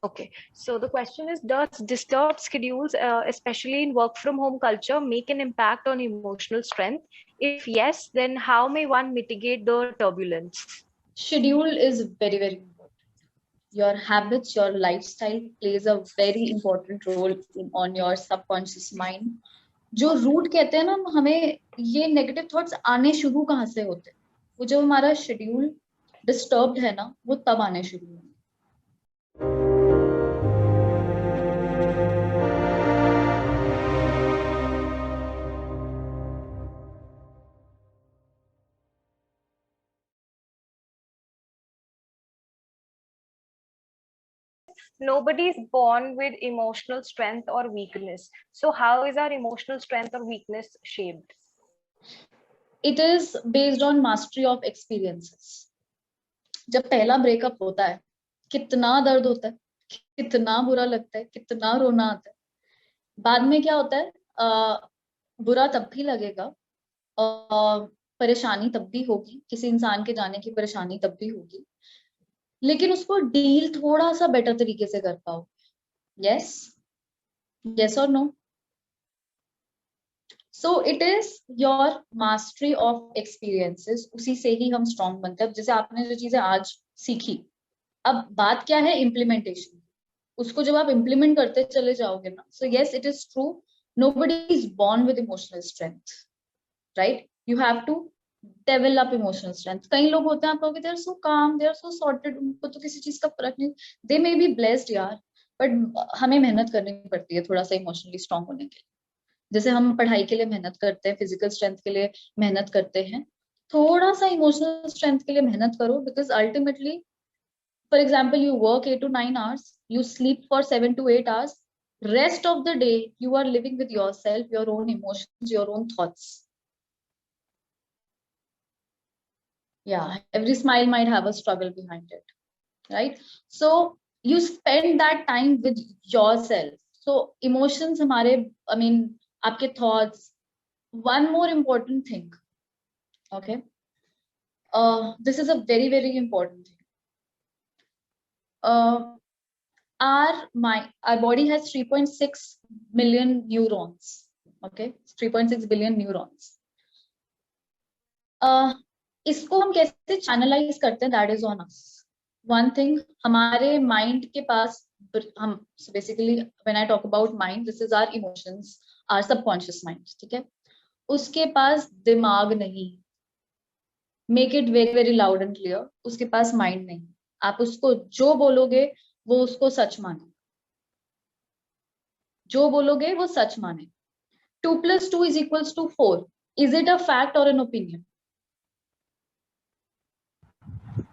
Okay, so the question is, does disturbed schedules, especially in work from home culture, make an impact on emotional strength? If yes, then how may one mitigate the turbulence? Schedule is very, very important. Your habits, your lifestyle plays a very important role on your subconscious mind. जो root कहते हैं ना, हमें ये negative thoughts आने शुरू कहाँ से होते हैं? वो जब हमारा शेड्यूल डिस्टर्ब्ड है ना, वो तब आने शुरू होंगे. Nobody is born with emotional strength or weakness. So how is our emotional strength or weakness shaped? It is based on mastery of experiences. जब पहला ब्रेकअप होता है, कितना दर्द होता है, कितना बुरा लगता है, कितना रोना आता है. बाद में क्या होता है, बुरा तब भी लगेगा, परेशानी तब भी होगी, किसी इंसान के जाने की परेशानी तब भी होगी, लेकिन उसको डील थोड़ा सा बेटर तरीके से कर पाओ. यस, यस और no. So it is your mastery of experiences. उसी से ही हम स्ट्रॉन्ग बनते हैं. जैसे आपने जो चीजें आज सीखी, अब बात क्या है, इम्प्लीमेंटेशन. उसको जब आप इम्प्लीमेंट करते चले जाओगे ना, so yes it is true, nobody is born with emotional strength, right? You have to develop emotional strength. कई लोग होते हैं, आप कहोगे they are so calm, they are so sorted, उनको तो किसी चीज का फर्क नहीं. they may be blessed यार, बट हमें मेहनत करनी पड़ती है थोड़ा सा इमोशनली स्ट्रांग होने के लिए. जैसे हम पढ़ाई के लिए मेहनत करते हैं, फिजिकल स्ट्रेंथ के लिए मेहनत करते हैं, थोड़ा सा इमोशनल स्ट्रेंथ के लिए मेहनत करो. Because ultimately, for example, you work 8 to 9 hours, you sleep for 7 to 8 hours, rest of the day you are living with yourself, your own emotions, your own thoughts. Yeah, every smile might have a struggle behind it, right? So you spend that time with yourself. So emotions hamare, I mean, aapke thoughts. One more important thing, okay, this is a very, very important thing. Our body has 3.6 million neurons, okay, 3.6 billion neurons. इसको हम कैसे channelize करते हैं, that is on us. One thing, हमारे mind के पास, हम basically when I talk about mind, this is our emotions, our subconscious mind, ठीक है. उसके पास दिमाग नहीं. Make it very, very loud and clear, उसके पास माइंड नहीं. आप उसको जो बोलोगे वो उसको सच माने. जो बोलोगे वो सच माने. 2 + 2 = 4. Is it a fact or an opinion?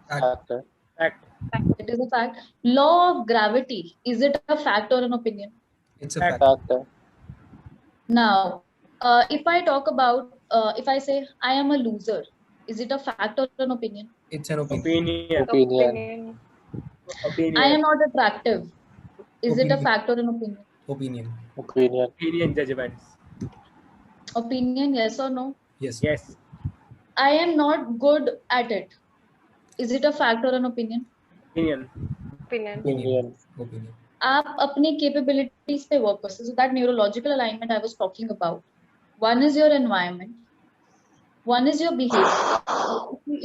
Fact. It is a fact. Law of gravity, is it a fact or an opinion? It's a fact. Now, if I talk about, if I say I am a loser, is it a fact or an opinion? It's an opinion. Opinion. I am not attractive. Is it a Opinion. fact or an opinion? Opinion. Judgments. Opinion, yes or no? Yes. Yes. I am not good at it. Is it a fact or an opinion? Opinion. Opinion. आप अपनी capabilities पे work करते. So that neurological alignment I was talking about. One is your environment. One is your behavior.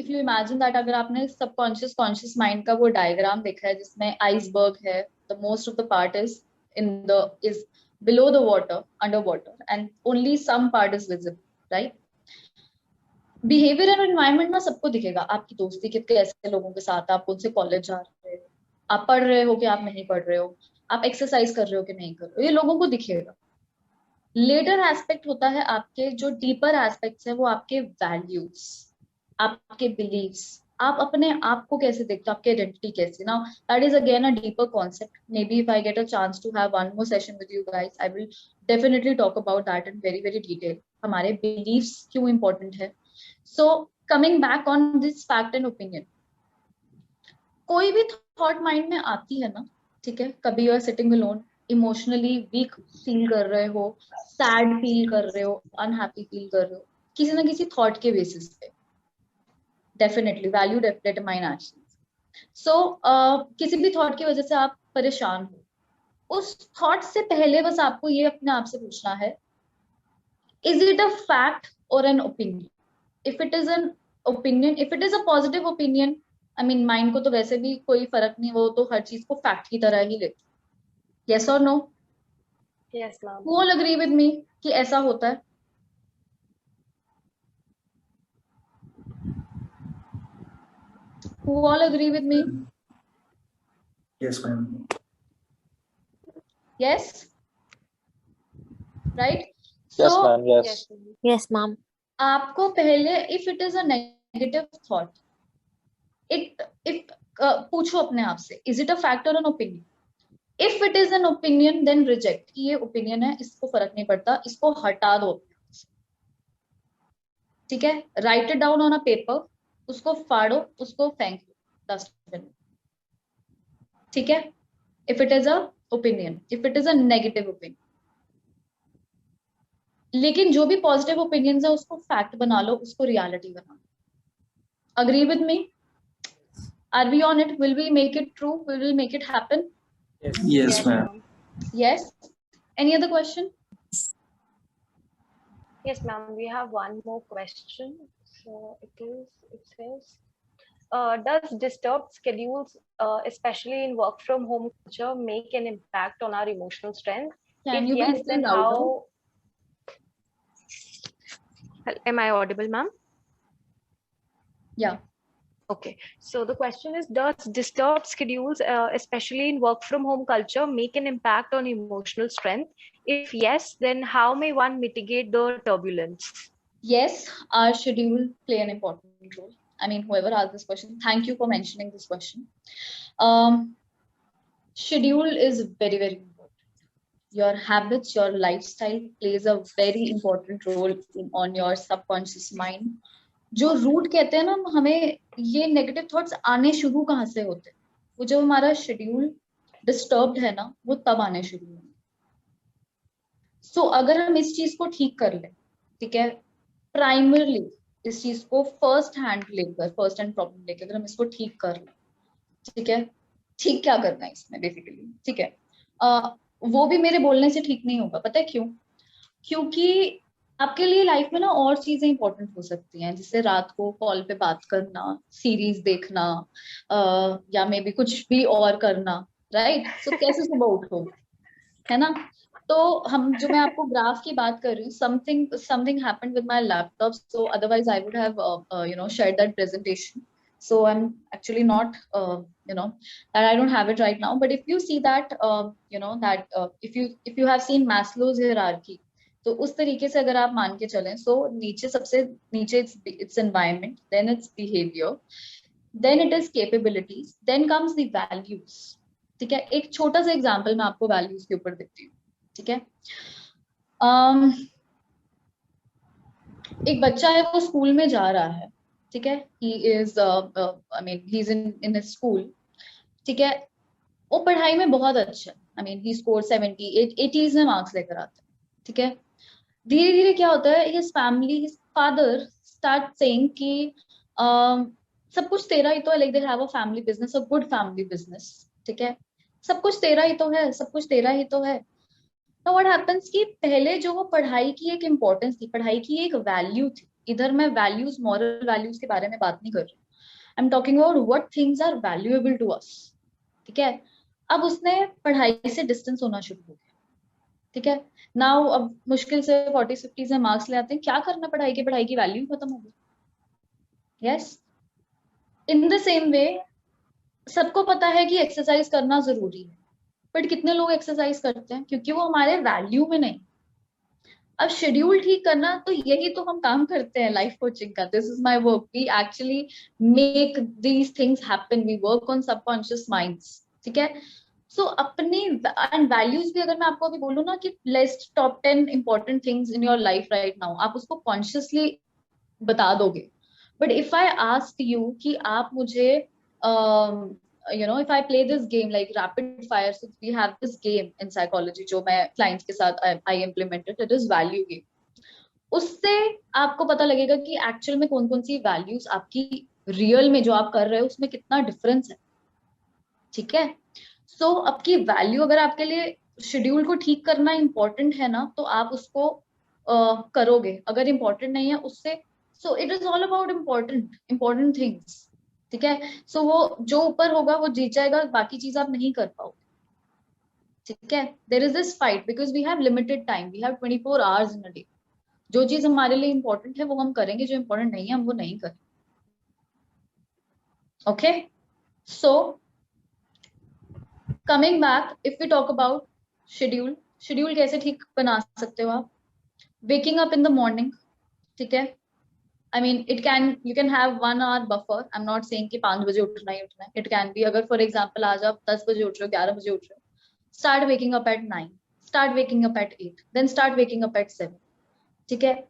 If you imagine that, अगर आपने subconscious conscious mind का वो diagram देखा है जिसमें iceberg है, the most of the part is below the water, underwater, and only some part is visible, right? Behaviour और environment ना सबको दिखेगा. आपकी दोस्ती कितने ऐसे लोगों के साथ, आप उनसे कॉलेज जा रहे हो, आप पढ़ रहे हो कि आप नहीं पढ़ रहे हो, आप एक्सरसाइज कर रहे हो कि नहीं कर रहे हो, ये लोगों को दिखेगा. लेटर एस्पेक्ट होता है आपके, जो डीपर एस्पेक्ट्स है वो आपके वैल्यूज, आपके बिलीव्स, आप अपने आप को कैसे देखते हो, आपकी आइडेंटिटी कैसे. Now that is again a deeper concept. Maybe if I get a chance to have one more session with you guys, I will definitely talk about that in very, very detail. हमारे beliefs क्यों important है. So coming back on this fact and opinion, कोई भी thought mind में आती है ना, ठीक है, कभी you are sitting alone, emotionally weak feel कर रहे हो, सैड फील कर रहे हो, अनहैप्पी फील कर रहे हो, किसी ना किसी थॉट के बेसिस पे, डेफिनेटली वैल्यू डिटरमाइन एक्शंस. सो किसी भी थॉट की वजह से आप परेशान हो, उस थॉट से पहले बस आपको ये अपने आप से पूछना है, इज इट अ फैक्ट और an opinion? If it is an opinion, if it is a positive opinion, I mean mind को तो वैसे भी कोई फर्क नहीं, वो तो हर चीज को फैक्ट की तरह ही लेते। यस और no? Yes ma'am. Who all agree with me कि ऐसा होता है? Who all agree with me? Yes, ma'am. Yes, right? Yes, So ma'am. Yes. Yes. Yes, ma'am. आपको पहले if it is a negative thought, पूछो अपने आप से, is it a fact or an opinion? If it is an opinion, then reject कि ये opinion है, इसको फर्क नहीं पड़ता, इसको हटा दो। ठीक है, write it down on a paper, उसको फाड़ो, उसको फेंक दो डस्टबिन में। ठीक है, if it is a opinion, if it is a negative opinion। लेकिन जो भी पॉजिटिव ओपिनियंस है उसको फैक्ट बना लो, उसको रियलिटी बना लो। Agree with me? Are we on it? Will we make it true? Will we make it happen? Yes, ma'am. Yes. Any other question? Yes, ma'am. We have one more question. So it says, does disturbed schedules, especially in work from home culture, make an impact on our emotional strength? Can If you be yes, little then louder? how? Am I audible, ma'am? Yeah. Okay. So the question is, does disturbed schedules, especially in work from home culture, make an impact on emotional strength? If yes, then how may one mitigate the turbulence? Yes, our schedule play an important role. I mean, whoever asked this question, thank you for mentioning this question. Schedule is very, very important. Your habits, your lifestyle plays a very important role on your subconscious mind. जो root कहते हैं ना, हमें ये negative thoughts आने शुरू कहाँ से होते हैं? वो जब हमारा शेड्यूल डिस्टर्ब्ड है ना, वो तब आने शुरू होंगे। सो अगर हम इस चीज को ठीक कर लें, ठीक है, प्राइमरली इस चीज को फर्स्ट हैंड प्रॉब्लम लेकर अगर हम इसको ठीक कर लें, ठीक है, ठीक क्या करना है इसमें बेसिकली, ठीक है, वो भी मेरे बोलने से ठीक नहीं होगा। पता है क्यों? क्योंकि आपके लिए लाइफ में ना और चीजें इंपॉर्टेंट हो सकती हैं, जैसे रात को कॉल पे बात करना, सीरीज देखना, या मे बी कुछ भी और करना, राइट? सो कैसे सुबह उठोगे, है ना? तो जो मैं आपको ग्राफ की बात कर रही हूँ, something happened with my laptop, so otherwise I would have shared that presentation. So I'm actually not that I don't have it right now, but if you see that if you have seen Maslow's hierarchy, तो उस तरीके से अगर आप मान के चलें, सो सबसे नीचे it's environment, then it's behavior, then it is capabilities, then comes the values. ठीक है, एक छोटा सा एग्जांपल मैं आपको वैल्यूज के ऊपर देती हूँ। ठीक है, एक बच्चा है, वो स्कूल में जा रहा है, ठीक है, he is he's in his school, ठीक है, वो पढ़ाई में बहुत अच्छा, he scored 70, 80s में मार्क्स लेकर आता है, ठीक है। धीरे धीरे क्या होता है, his father start saying कि सब कुछ तेरा ही तो है, like they have a family business, a good family business, ठीक है, सब कुछ तेरा ही तो है, सब कुछ तेरा ही तो है। तो व्हाट हैपेंस कि पहले जो वो पढ़ाई की एक इम्पोर्टेंस थी, पढ़ाई की एक वैल्यू थी, इधर मैं वैल्यूज, मॉरल वैल्यूज के बारे में बात नहीं कर रही, I am talking about what things are valuable to us, ठीक है। अब उसने पढ़ाई से डिस्टेंस होना शुरू हो गया, ठीक है। नाउ अब मुश्किल से 40-50 में मार्क्स ले आते हैं, क्या करना पढ़ाई की वैल्यू खत्म हो गई। यस, इन द सेम वे सबको पता है कि एक्सरसाइज करना जरूरी है, बट कितने लोग एक्सरसाइज करते हैं? क्योंकि वो हमारे वैल्यू में नहीं। अब शेड्यूल ठीक करना, तो यही तो हम काम करते हैं लाइफ कोचिंग का। This is my work, we actually make these things happen, we work on subconscious minds, ठीक है। सो अपनी एंड वैल्यूज भी, अगर मैं आपको अभी बोलूँ ना कि list top 10 important things in your life right now, आप उसको कॉन्शियसली बता दोगे, but if I ask you कि आप मुझे if I play this game like rapid fire, so we have this game in psychology जो मैं clients के साथ I implemented, it is value game. उससे आपको पता लगेगा कि एक्चुअल में कौन कौन सी वैल्यूज आपकी रियल में जो आप कर रहे हो उसमें कितना डिफरेंस है, ठीक है। सो आपकी वैल्यू, अगर आपके लिए शेड्यूल को ठीक करना इंपॉर्टेंट है ना, तो आप उसको करोगे। अगर इंपॉर्टेंट नहीं है उससे, सो it is all about important things, ठीक है। सो वो जो ऊपर होगा वो जीत जाएगा, बाकी चीज आप नहीं कर पाओगे, ठीक है। There is this fight because we have limited time, we have 24 hours in a day. जो चीज हमारे लिए इंपॉर्टेंट है वो हम करेंगे, जो इंपॉर्टेंट नहीं है हम वो नहीं करेंगे, okay. So coming back, if we talk about schedule, schedule कैसे ठीक बना सकते हो आप? Waking up in the morning, ठीक है। I mean it can, you can have 1 hour buffer. I am not saying कि 5 बजे उठना ही उठना है। इट कैन बी, अगर फॉर एग्जाम्पल आज आप 10 बजे उठ रहे हो, 11 बजे उठ रहे हो, start waking up at 9, start waking up at 8, then start waking up at 7, ठीक है।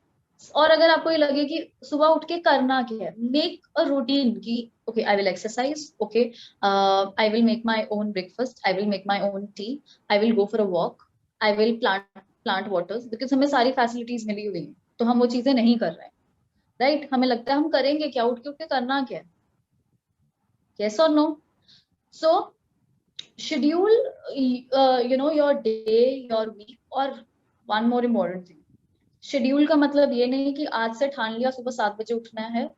और अगर आपको ये लगे कि सुबह उठ के करना क्या है, मेक अ रूटीन की okay I will exercise, okay I will make my own breakfast, I will make my own T, I will go for a walk, I will plant waters, because हमें सारी facilities मिली हुई हैं, तो हम वो चीजें नहीं कर रहे हैं, राइट। हमें लगता है हम करेंगे क्या, उठ के करना क्या है, यस और no. So schedule your day, your week, और one more important thing, schedule का मतलब ये नहीं कि आज से ठान लिया सुबह 7 बजे उठना है,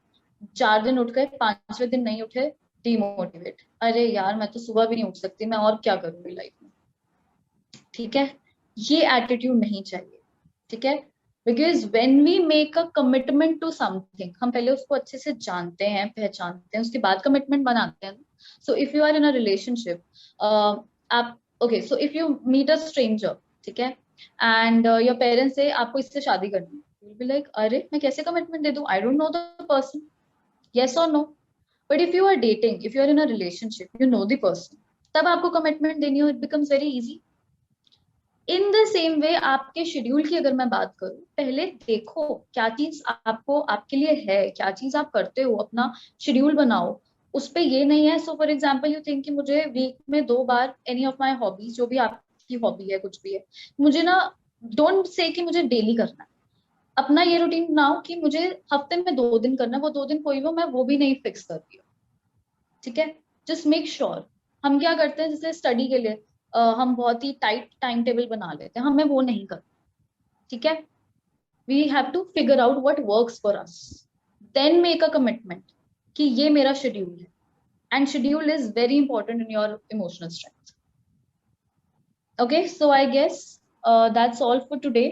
4 दिन उठ गए, 5वें दिन नहीं उठे, डिमोटिवेट, अरे यार मैं तो सुबह भी नहीं उठ सकती, मैं और क्या करूंगी लाइफ में, ठीक है। ये एटीट्यूड नहीं चाहिए, ठीक है। Because when we make a commitment to something, हम पहले उसको अच्छे से जानते हैं, पहचानते हैं, उसके बाद कमिटमेंट बनाते हैं। So if you are in a relationship, आप okay, so if you meet a stranger, ठीक है, एंड योर पेरेंट्स से आपको इससे शादी करनी है, यू विल बी लाइक अरे मैं कैसे कमिटमेंट दे दूं, I don't know the person, yes और no. But if you are dating, if you are in a relationship, you know the person, तब आपको कमिटमेंट देनी हो, it becomes very easy. In the same way आपके schedule की अगर मैं बात करूं, पहले देखो क्या चीज आपको आपके लिए है, क्या चीज आप करते हो, अपना शेड्यूल बनाओ। उस पे ये नहीं है, so for example you think कि मुझे वीक में 2 बार एनी ऑफ माई हॉबीज, जो भी आपकी हॉबी है कुछ भी है, मुझे ना, डोंट से कि मुझे डेली करना है। अपना ये रूटीन बनाओ कि मुझे हफ्ते में 2 दिन करना है, वो 2 दिन कोई वो मैं वो भी नहीं फिक्स कर रही हूँ, ठीक है। Just make sure. हम क्या करते हैं, जैसे स्टडी के लिए हम बहुत ही टाइट टाइम टेबल बना लेते हैं, हमें वो नहीं करना, ठीक है। We have to figure out what works for us, then make a commitment कि ये मेरा शेड्यूल है, and schedule is very important in your emotional strength, okay. So I guess that's all for today.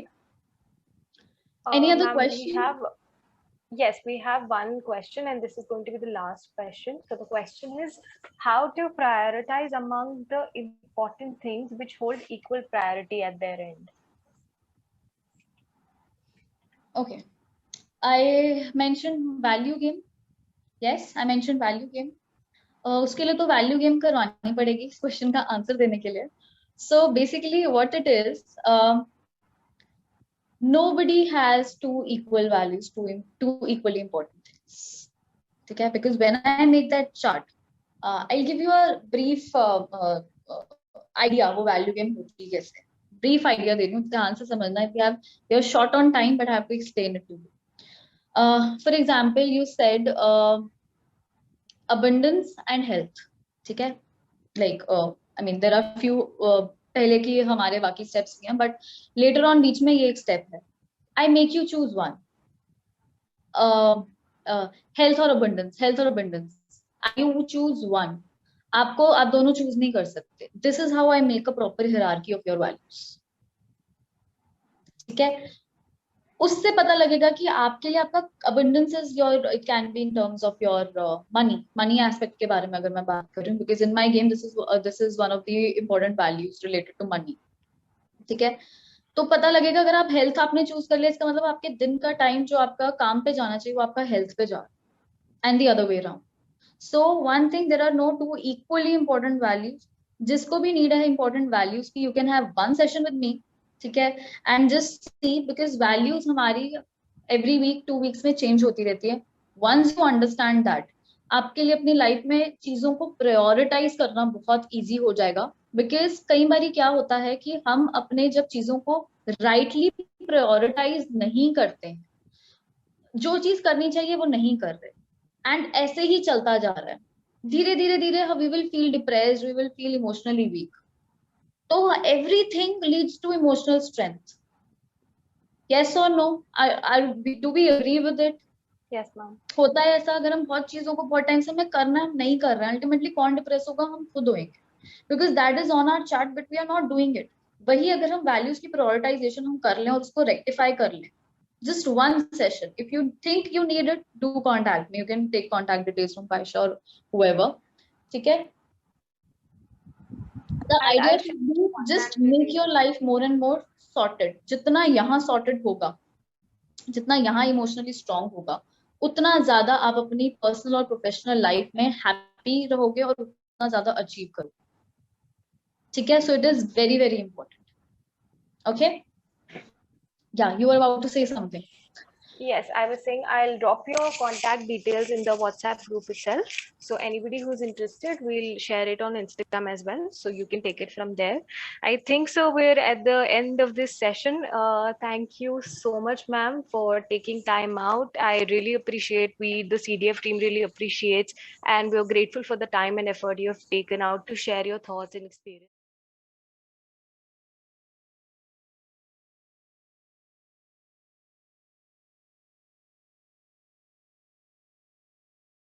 Any other Ma'am, we question? have, yes, we have one question, and this is going to be the last question. So the question is, how to prioritize among the important things which hold equal priority at their end? Okay, I mentioned value game. Yes, I mentioned value game. उसके लिए तो value game करवानी पड़ेगी इस question का answer देने के लिए। So basically what it is, nobody has two equal values, two equally important things, ठीक है। because when I make that chart, I'll give you a brief idea वो वैल्यू गेम होती है कैसे, ब्रीफ आइडिया दे रही हूँ, ध्यान से समझना है। we are short on time but I have to explain it to you. For example, you said abundance and health, ठीक है। like I mean there are few पहले की हमारे बाकी steps भी हैं, but later on बीच में ये एक step है, I make you choose one, health और abundance, health और abundance, you choose one। आपको, आप दोनों चूज नहीं कर सकते। This is how I make a proper hierarchy of your values, ठीक है। उससे पता लगेगा कि आपके लिए आपका abundance is your, it can be in terms of your money aspect के बारे में अगर मैं बात करूं, because in my game this is one of the important values related to money, ठीक है। तो पता लगेगा, अगर आप हेल्थ आपने चूज कर लिया, इसका मतलब आपके दिन का टाइम जो आपका काम पे जाना चाहिए वो आपका हेल्थ पे जा रहा है, and the other way around. So one thing, there are no two equally important values. जिसको भी नीड है इंपॉर्टेंट वैल्यूज की, you can have one session with me, ठीक है, and just see, because values हमारी एवरी वीक 2 वीक्स में change होती रहती है। वंस यू अंडरस्टैंड दैट, आपके लिए अपनी लाइफ में चीजों को प्रायोरिटाइज करना बहुत ईजी हो जाएगा। बिकॉज कई बार क्या होता है कि हम अपने जब चीजों को राइटली प्रायोरिटाइज नहीं करते हैं, जो चीज करनी चाहिए वो नहीं कर रहे, एंड ऐसे ही चलता जा रहा है। धीरे धीरे धीरे we will feel depressed, we will feel emotionally weak. तो everything leads to emotional strength. Yes or no? Do we agree with it? Yes, ma'am. होता है ऐसा, अगर हम बहुत चीजों को बहुत टाइम से हमें करना हम नहीं कर रहे हैं, अल्टीमेटली कौन डिप्रेस होगा? हम खुद होंगे, because that is on our chart but we are not doing it. वही अगर हम वैल्यूज की प्रायोरिटाइजेशन हम कर लें और उसको रेक्टिफाई कर लें, just one session. If you think you need it, do contact me. You can take contact details from Paisha or whoever. Okay? The idea should be just make your life more and more sorted. जितना यहाँ sorted होगा, जितना यहाँ emotionally strong होगा, उतना ज्यादा आप अपनी पर्सनल और प्रोफेशनल लाइफ में हैप्पी रहोगे और उतना ज्यादा अचीव करोगे. ठीक है? So it is very very important. Okay? या you are about to say something. Yes, I was saying I'll drop your contact details in the WhatsApp group itself. So anybody who's interested, we'll share it on Instagram as well. So you can take it from there. I think so. We're at the end of this session. Thank you so much, ma'am, for taking time out. I really appreciate, the CDF team really appreciates, and we're grateful for the time and effort you've taken out to share your thoughts and experience.